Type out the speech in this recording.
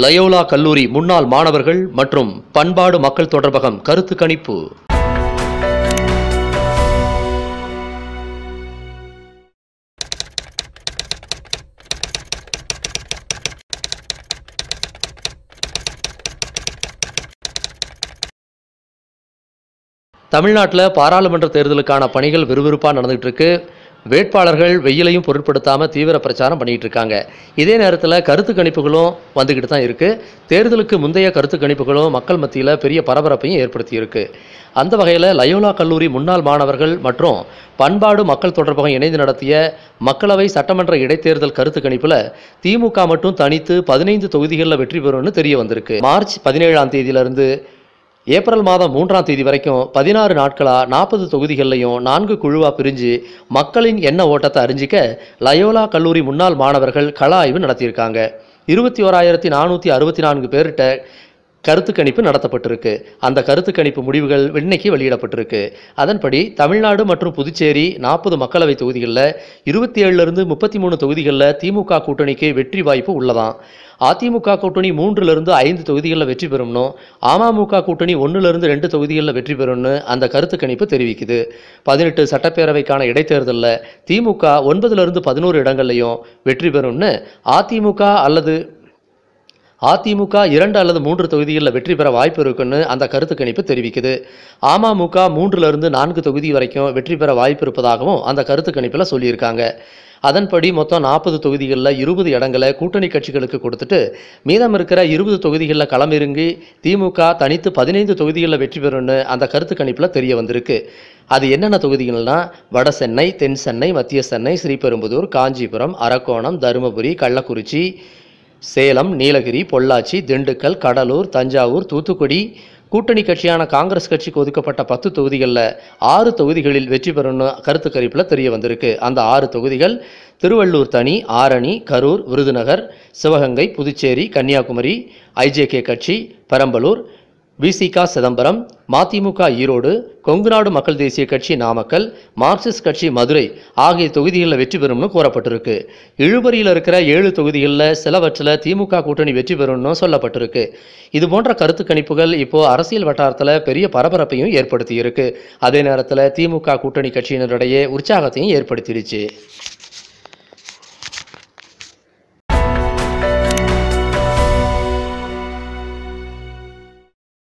Loyola கல்லூரி முன்னாள் மாணவர்கள் மற்றும் பண்பாடு மக்கள் தொடர்பகம் கருத்து கணிப்பு. தமிழ்நாட்டில் பாராளுமன்ற தேர்தலுக்கான பணிகள் விறுவிறுப்பாக நடந்துகிட்டு இருக்கு. வேட்பாளர்கள் வெயிலையும் பொருட்படுத்தாமல் தீவிர பிரச்சாரம் பண்ணிகிட்டு இருக்காங்க. இதே நேரத்தில் கருத்து கணிப்புகளும் வந்துக்கிட்டு தான் இருக்குது. தேர்தலுக்கு முந்தைய கருத்து கணிப்புகளும் மக்கள் மத்தியில் பெரிய பரபரப்பையும் ஏற்படுத்தியிருக்கு. அந்த வகையில் லயோலா கல்லூரி முன்னாள் மாணவர்கள் மற்றும் பண்பாடு மக்கள் தொடர்பகம் இணைந்து நடத்திய மக்களவை சட்டமன்ற இடைத்தேர்தல் கருத்து கணிப்பில் திமுக மட்டும் தனித்து 15 தொகுதிகளில் வெற்றி பெறும்னு தெரிய வந்திருக்கு. மார்ச் 17ஆம் தேதியிலிருந்து ஏப்ரல் மாதம் 3ஆம் தேதி வரைக்கும் 16 நாட்களாக 40 தொகுதிகள்லையும் 4 குழுவாக பிரிஞ்சு மக்களின் எண்ண ஓட்டத்தை அறிஞ்சிக்க லயோலா கல்லூரி முன்னாள் மாணவர்கள் கள ஆய்வு நடத்தியிருக்காங்க. 21,464 பேர்கிட்ட கருத்து கணிப்பு நடத்தப்பட்டிருக்கு. அந்த கருத்து கணிப்பு முடிவுகள் இன்னைக்கு வெளியிடப்பட்டிருக்கு. அதன்படி தமிழ்நாடு மற்றும் புதுச்சேரி 40 மக்களவை தொகுதிகளில் 27லிருந்து 33 தொகுதிகளில் திமுக கூட்டணிக்கு வெற்றி வாய்ப்பு உள்ளதாம். அதிமுக கூட்டணி 3லிருந்து 5 தொகுதிகளில் வெற்றி பெறும்னு, அமமுக கூட்டணி 1லிருந்து 2 தொகுதிகளில் வெற்றி பெறும்னு அந்த கருத்து கணிப்பு தெரிவிக்குது. 18 சட்டப்பேரவைக்கான இடைத்தேர்தலில் திமுக 9லிருந்து 11 இடங்கள்லையும் வெற்றி பெறும்னு, அதிமுக 2 அல்லது 3 தொகுதிகளில் வெற்றி பெற வாய்ப்பு இருக்குன்னு அந்த கருத்து கணிப்பு தெரிவிக்குது. அமமுக 3லிருந்து 4 தொகுதி வரைக்கும் வெற்றி பெற வாய்ப்பு இருப்பதாகவும் அந்த கருத்து கணிப்பில் சொல்லியிருக்காங்க. அதன்படி மொத்தம் 40 தொகுதிகளில் 20 இடங்களை கூட்டணி கட்சிகளுக்கு கொடுத்துட்டு மீதம் இருக்கிற 20 தொகுதிகளில் களமிறங்கி திமுக தனித்து 15 தொகுதிகளில் வெற்றி பெறும்னு அந்த கருத்து கணிப்பில் தெரிய வந்திருக்கு. அது என்னென்ன தொகுதிகள்னா வட சென்னை, தென் சென்னை, மத்திய சென்னை, ஸ்ரீபெரும்புதூர், காஞ்சிபுரம், அரக்கோணம், தருமபுரி, கள்ளக்குறிச்சி, சேலம், நீலகிரி, பொள்ளாச்சி, திண்டுக்கல், கடலூர், தஞ்சாவூர், தூத்துக்குடி. கூட்டணி கட்சியான காங்கிரஸ் கட்சிக்கு ஒதுக்கப்பட்ட 10 தொகுதிகளில் 6 தொகுதிகளில் வெற்றி பெறும்னு கருத்து கணிப்பில் தெரிய வந்திருக்கு. அந்த 6 தொகுதிகள் திருவள்ளூர் தனி, ஆரணி, கரூர், விருதுநகர், சிவகங்கை, புதுச்சேரி, கன்னியாகுமரி, ஐஜேகே கட்சி, பெரம்பலூர், விசிக சிதம்பரம், மதிமுக ஈரோடு, கொங்குநாடு மக்கள் தேசிய கட்சி நாமக்கல், மார்க்சிஸ்ட் கட்சி மதுரை ஆகிய தொகுதிகளில் வெற்றி பெறும்னு கூறப்பட்டிருக்கு. இழுபறியில் இருக்கிற 7 தொகுதிகளில் சிலவற்றில் திமுக கூட்டணி வெற்றி பெறும்னு சொல்லப்பட்டிருக்கு. இது போன்ற கருத்து கணிப்புகள் இப்போ அரசியல் வட்டாரத்தில் பெரிய பரபரப்பையும் ஏற்படுத்தி இருக்கு. அதே நேரத்தில் திமுக கூட்டணி கட்சியினரிடையே உற்சாகத்தையும் ஏற்படுத்திடுச்சு.